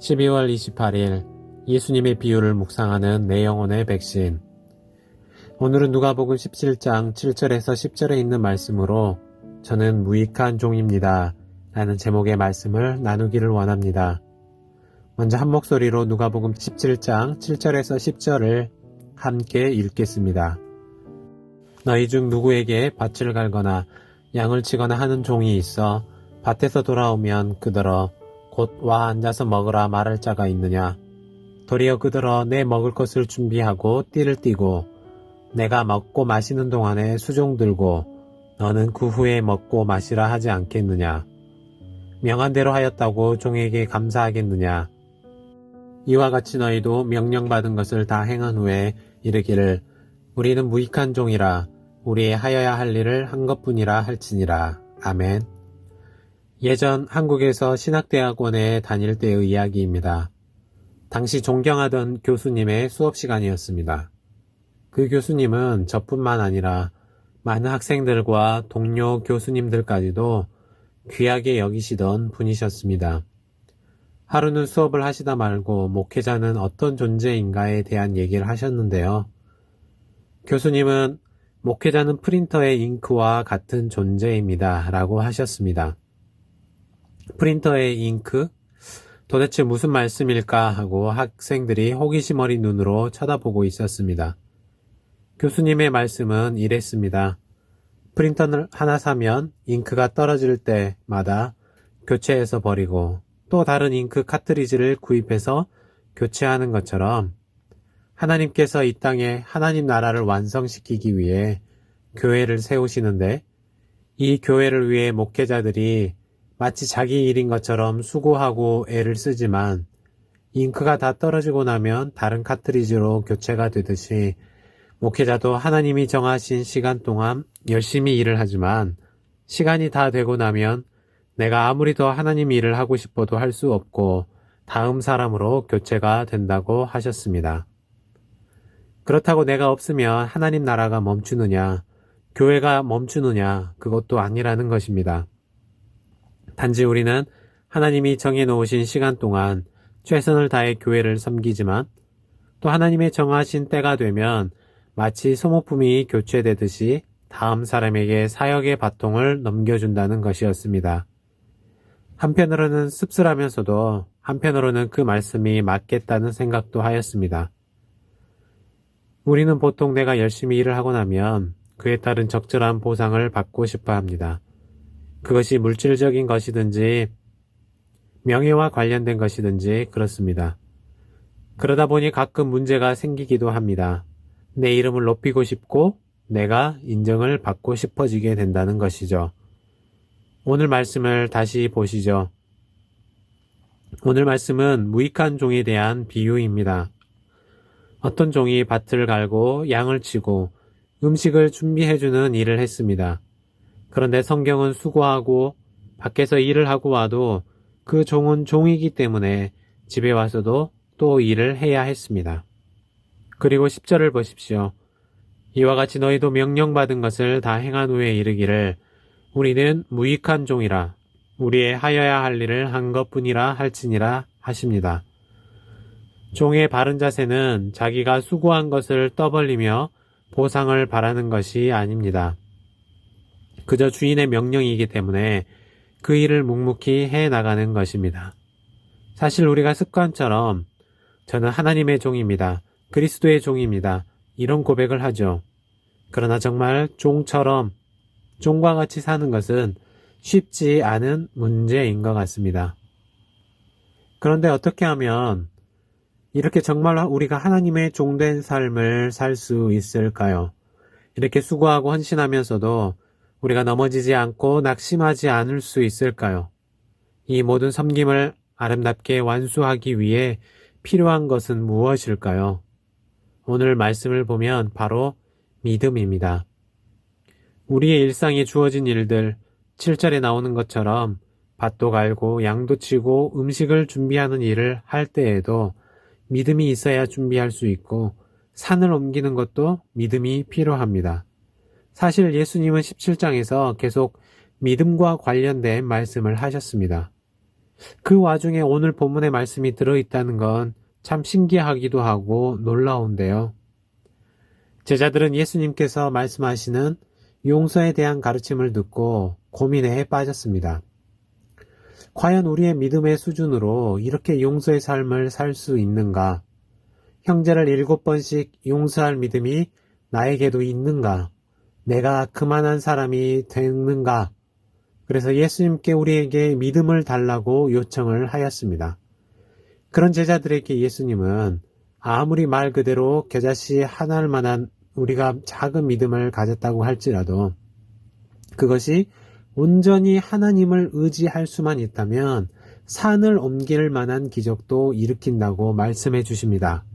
12월 28일 예수님의 비유를 묵상하는 내 영혼의 백신. 오늘은 누가복음 17장 7절에서 10절에 있는 말씀으로 저는 무익한 종입니다 라는 제목의 말씀을 나누기를 원합니다. 먼저 한 목소리로 누가복음 17장 7절에서 10절을 함께 읽겠습니다. 너희 중 누구에게 밭을 갈거나 양을 치거나 하는 종이 있어 밭에서 돌아오면 그더러 곧 와 앉아서 먹으라 말할 자가 있느냐? 도리어 그더러 내 먹을 것을 준비하고 띠를 띠고 내가 먹고 마시는 동안에 수종 들고 너는 그 후에 먹고 마시라 하지 않겠느냐? 명한 대로 하였다고 종에게 감사하겠느냐? 이와 같이 너희도 명령받은 것을 다 행한 후에 이르기를 우리는 무익한 종이라 우리의 하여야 할 일을 한 것뿐이라 할지니라. 아멘. 예전 한국에서 신학대학원에 다닐 때의 이야기입니다. 당시 존경하던 교수님의 수업 시간이었습니다. 그 교수님은 저뿐만 아니라 많은 학생들과 동료 교수님들까지도 귀하게 여기시던 분이셨습니다. 하루는 수업을 하시다 말고 목회자는 어떤 존재인가에 대한 얘기를 하셨는데요. 교수님은 목회자는 프린터의 잉크와 같은 존재입니다 라고 하셨습니다. 프린터의 잉크? 도대체 무슨 말씀일까 하고 학생들이 호기심 어린 눈으로 쳐다보고 있었습니다. 교수님의 말씀은 이랬습니다. 프린터를 하나 사면 잉크가 떨어질 때마다 교체해서 버리고 또 다른 잉크 카트리지를 구입해서 교체하는 것처럼 하나님께서 이 땅에 하나님 나라를 완성시키기 위해 교회를 세우시는데 이 교회를 위해 목회자들이 마치 자기 일인 것처럼 수고하고 애를 쓰지만 잉크가 다 떨어지고 나면 다른 카트리지로 교체가 되듯이 목회자도 하나님이 정하신 시간 동안 열심히 일을 하지만 시간이 다 되고 나면 내가 아무리 더 하나님 일을 하고 싶어도 할 수 없고 다음 사람으로 교체가 된다고 하셨습니다. 그렇다고 내가 없으면 하나님 나라가 멈추느냐, 교회가 멈추느냐, 그것도 아니라는 것입니다. 단지 우리는 하나님이 정해놓으신 시간 동안 최선을 다해 교회를 섬기지만 또 하나님의 정하신 때가 되면 마치 소모품이 교체되듯이 다음 사람에게 사역의 바통을 넘겨준다는 것이었습니다. 한편으로는 씁쓸하면서도 한편으로는 그 말씀이 맞겠다는 생각도 하였습니다. 우리는 보통 내가 열심히 일을 하고 나면 그에 따른 적절한 보상을 받고 싶어 합니다. 그것이 물질적인 것이든지 명예와 관련된 것이든지 그렇습니다. 그러다 보니 가끔 문제가 생기기도 합니다. 내 이름을 높이고 싶고 내가 인정을 받고 싶어지게 된다는 것이죠. 오늘 말씀을 다시 보시죠. 오늘 말씀은 무익한 종에 대한 비유입니다. 어떤 종이 밭을 갈고 양을 치고 음식을 준비해주는 일을 했습니다. 그런데 성경은 수고하고 밖에서 일을 하고 와도 그 종은 종이기 때문에 집에 와서도 또 일을 해야 했습니다. 그리고 10절을 보십시오. 이와 같이 너희도 명령받은 것을 다 행한 후에 이르기를 우리는 무익한 종이라 우리의 하여야 할 일을 한 것뿐이라 할지니라 하십니다. 종의 바른 자세는 자기가 수고한 것을 떠벌리며 보상을 바라는 것이 아닙니다. 그저 주인의 명령이기 때문에 그 일을 묵묵히 해나가는 것입니다. 사실 우리가 습관처럼 저는 하나님의 종입니다. 그리스도의 종입니다. 이런 고백을 하죠. 그러나 정말 종처럼 종과 같이 사는 것은 쉽지 않은 문제인 것 같습니다. 그런데 어떻게 하면 이렇게 정말 우리가 하나님의 종된 삶을 살 수 있을까요? 이렇게 수고하고 헌신하면서도 우리가 넘어지지 않고 낙심하지 않을 수 있을까요? 이 모든 섬김을 아름답게 완수하기 위해 필요한 것은 무엇일까요? 오늘 말씀을 보면 바로 믿음입니다. 우리의 일상에 주어진 일들, 7절에 나오는 것처럼 밭도 갈고 양도 치고 음식을 준비하는 일을 할 때에도 믿음이 있어야 준비할 수 있고 산을 옮기는 것도 믿음이 필요합니다. 사실 예수님은 17장에서 계속 믿음과 관련된 말씀을 하셨습니다. 그 와중에 오늘 본문의 말씀이 들어있다는 건 참 신기하기도 하고 놀라운데요. 제자들은 예수님께서 말씀하시는 용서에 대한 가르침을 듣고 고민에 빠졌습니다. 과연 우리의 믿음의 수준으로 이렇게 용서의 삶을 살 수 있는가? 형제를 7번씩 용서할 믿음이 나에게도 있는가? 내가 그만한 사람이 되는가? 그래서 예수님께 우리에게 믿음을 달라고 요청을 하였습니다. 그런 제자들에게 예수님은 아무리 말 그대로 겨자씨 하나일 만한 우리가 작은 믿음을 가졌다고 할지라도 그것이 온전히 하나님을 의지할 수만 있다면 산을 옮길 만한 기적도 일으킨다고 말씀해 주십니다.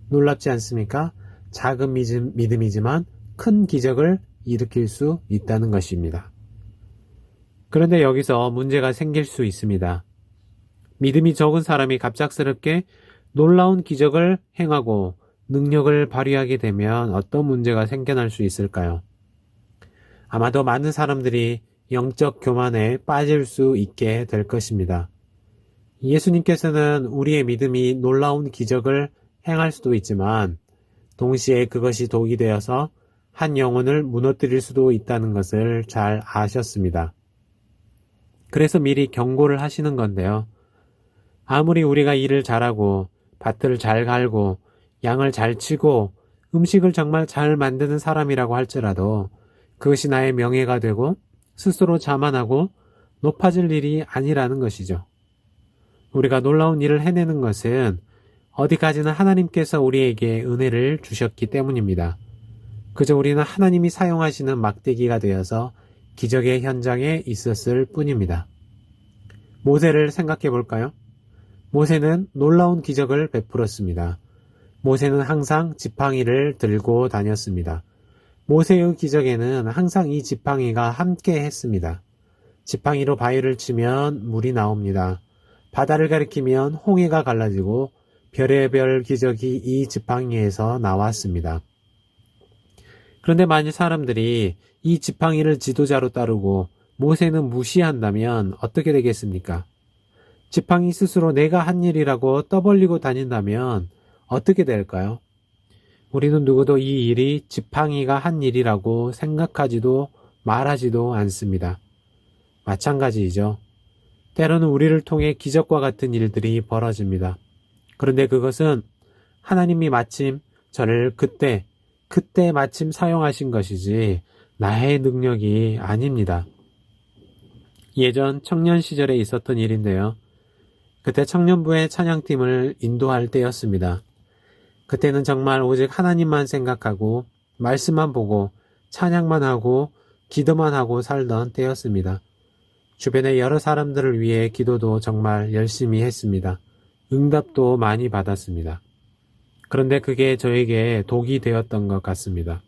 놀랍지 않습니까? 작은 믿음이지만 큰 기적을 일으킬 수 있다는 것입니다. 그런데 여기서 문제가 생길 수 있습니다. 믿음이 적은 사람이 갑작스럽게 놀라운 기적을 행하고 능력을 발휘하게 되면 어떤 문제가 생겨날 수 있을까요? 아마도 많은 사람들이 영적 교만에 빠질 수 있게 될 것입니다. 예수님께서는 우리의 믿음이 놀라운 기적을 행할 수도 있지만 동시에 그것이 독이 되어서 한 영혼을 무너뜨릴 수도 있다는 것을 잘 아셨습니다. 그래서 미리 경고를 하시는 건데요. 아무리 우리가 일을 잘하고 밭을 잘 갈고 양을 잘 치고 음식을 정말 잘 만드는 사람이라고 할지라도 그것이 나의 명예가 되고 스스로 자만하고 높아질 일이 아니라는 것이죠. 우리가 놀라운 일을 해내는 것은 어디까지나 하나님께서 우리에게 은혜를 주셨기 때문입니다. 그저 우리는 하나님이 사용하시는 막대기가 되어서 기적의 현장에 있었을 뿐입니다. 모세를 생각해 볼까요? 모세는 놀라운 기적을 베풀었습니다. 모세는 항상 지팡이를 들고 다녔습니다. 모세의 기적에는 항상 이 지팡이가 함께 했습니다. 지팡이로 바위를 치면 물이 나옵니다. 바다를 가리키면 홍해가 갈라지고 별의별 기적이 이 지팡이에서 나왔습니다. 그런데 만일 사람들이 이 지팡이를 지도자로 따르고 모세는 무시한다면 어떻게 되겠습니까? 지팡이 스스로 내가 한 일이라고 떠벌리고 다닌다면 어떻게 될까요? 우리는 누구도 이 일이 지팡이가 한 일이라고 생각하지도 말하지도 않습니다. 마찬가지이죠. 때로는 우리를 통해 기적과 같은 일들이 벌어집니다. 그런데 그것은 하나님이 마침 저를 그때 마침 사용하신 것이지 나의 능력이 아닙니다. 예전 청년 시절에 있었던 일인데요. 그때 청년부의 찬양팀을 인도할 때였습니다. 그때는 정말 오직 하나님만 생각하고 말씀만 보고 찬양만 하고 기도만 하고 살던 때였습니다. 주변의 여러 사람들을 위해 기도도 정말 열심히 했습니다. 응답도 많이 받았습니다. 그런데 그게 저에게 독이 되었던 것 같습니다.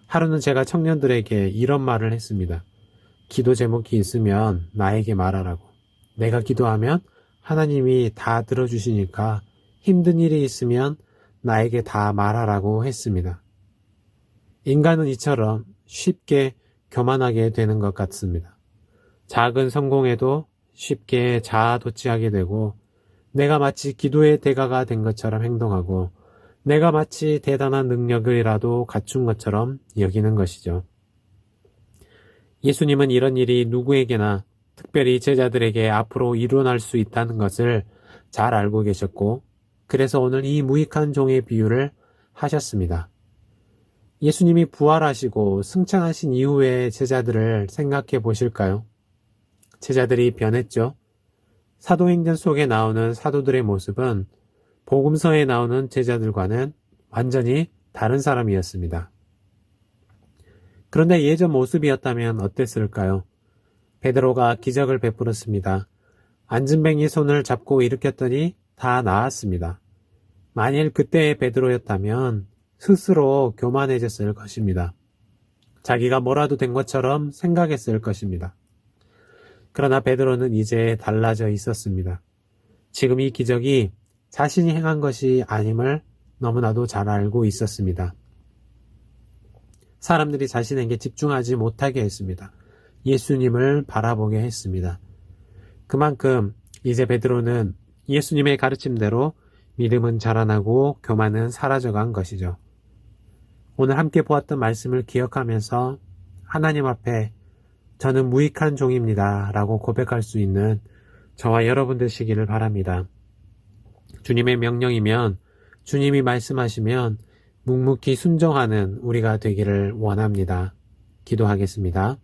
하루는 제가 청년들에게 이런 말을 했습니다. 기도 제목이 있으면 나에게 말하라고. 내가 기도하면 하나님이 다 들어주시니까 힘든 일이 있으면 나에게 다 말하라고 했습니다. 인간은 이처럼 쉽게 교만하게 되는 것 같습니다. 작은 성공에도 쉽게 자아도취하게 되고 내가 마치 기도의 대가가 된 것처럼 행동하고 내가 마치 대단한 능력이라도 갖춘 것처럼 여기는 것이죠. 예수님은 이런 일이 누구에게나 특별히 제자들에게 앞으로 일어날 수 있다는 것을 잘 알고 계셨고 그래서 오늘 이 무익한 종의 비유를 하셨습니다. 예수님이 부활하시고 승천하신 이후의 제자들을 생각해 보실까요? 제자들이 변했죠. 사도행전 속에 나오는 사도들의 모습은 복음서에 나오는 제자들과는 완전히 다른 사람이었습니다. 그런데 예전 모습이었다면 어땠을까요? 베드로가 기적을 베풀었습니다. 안진뱅이 손을 잡고 일으켰더니 다 나았습니다. 만일 그때의 베드로였다면 스스로 교만해졌을 것입니다. 자기가 뭐라도 된 것처럼 생각했을 것입니다. 그러나 베드로는 이제 달라져 있었습니다. 지금 이 기적이 자신이 행한 것이 아님을 너무나도 잘 알고 있었습니다. 사람들이 자신에게 집중하지 못하게 했습니다. 예수님을 바라보게 했습니다. 그만큼 이제 베드로는 예수님의 가르침대로 믿음은 자라나고 교만은 사라져간 것이죠. 오늘 함께 보았던 말씀을 기억하면서 하나님 앞에 저는 무익한 종입니다 라고 고백할 수 있는 저와 여러분 되시기를 바랍니다. 주님의 명령이면, 주님이 말씀하시면 묵묵히 순종하는 우리가 되기를 원합니다. 기도하겠습니다.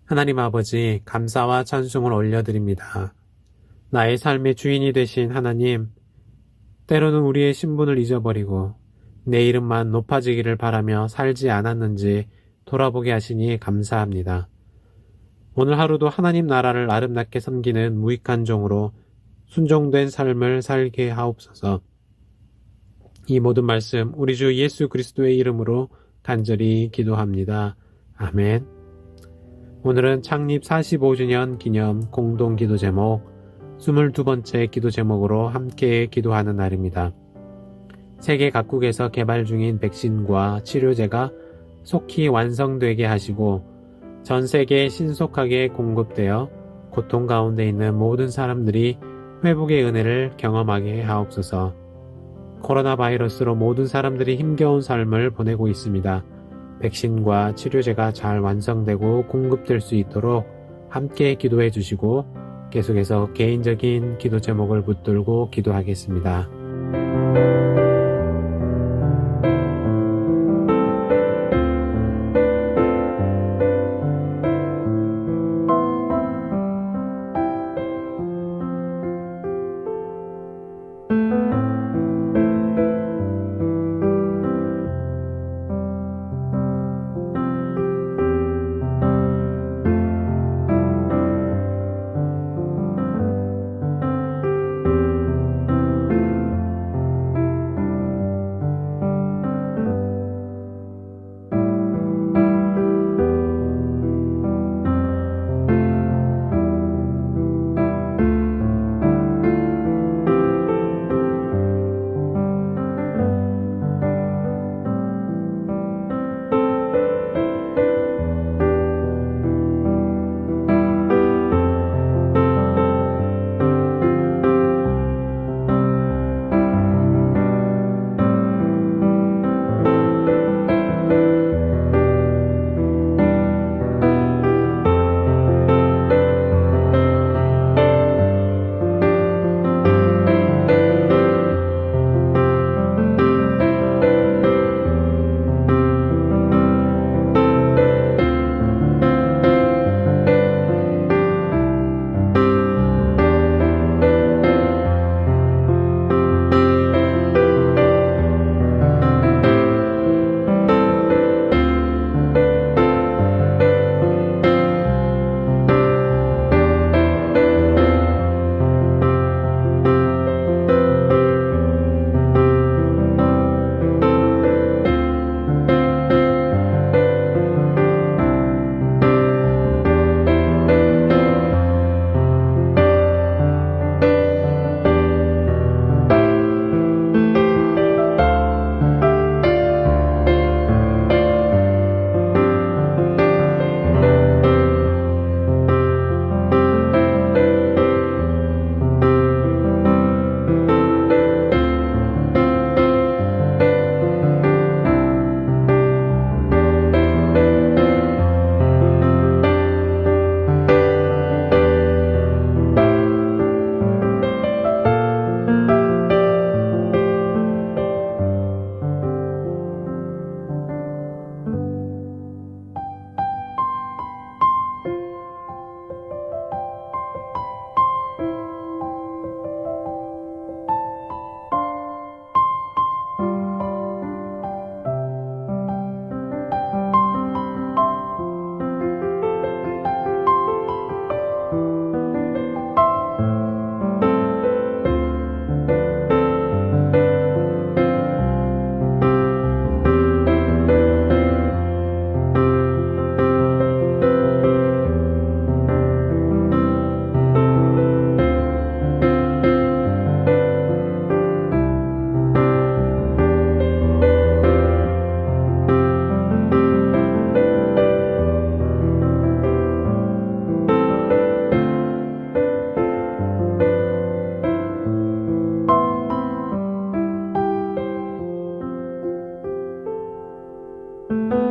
하나님 아버지, 감사와 찬송을 올려드립니다. 나의 삶의 주인이 되신 하나님, 때로는 우리의 신분을 잊어버리고 내 이름만 높아지기를 바라며 살지 않았는지 돌아보게 하시니 감사합니다. 오늘 하루도 하나님 나라를 아름답게 섬기는 무익한 종으로 순종된 삶을 살게 하옵소서. 이 모든 말씀 우리 주 예수 그리스도의 이름으로 간절히 기도합니다. 아멘. 오늘은 창립 45주년 기념 공동 기도 제목 22번째 기도 제목으로 함께 기도하는 날입니다. 세계 각국에서 개발 중인 백신과 치료제가 속히 완성되게 하시고 전 세계에 신속하게 공급되어 고통 가운데 있는 모든 사람들이 회복의 은혜를 경험하게 하옵소서. 코로나 바이러스로 모든 사람들이 힘겨운 삶을 보내고 있습니다. 백신과 치료제가 잘 완성되고 공급될 수 있도록 함께 기도해 주시고 계속해서 개인적인 기도 제목을 붙들고 기도하겠습니다. 니다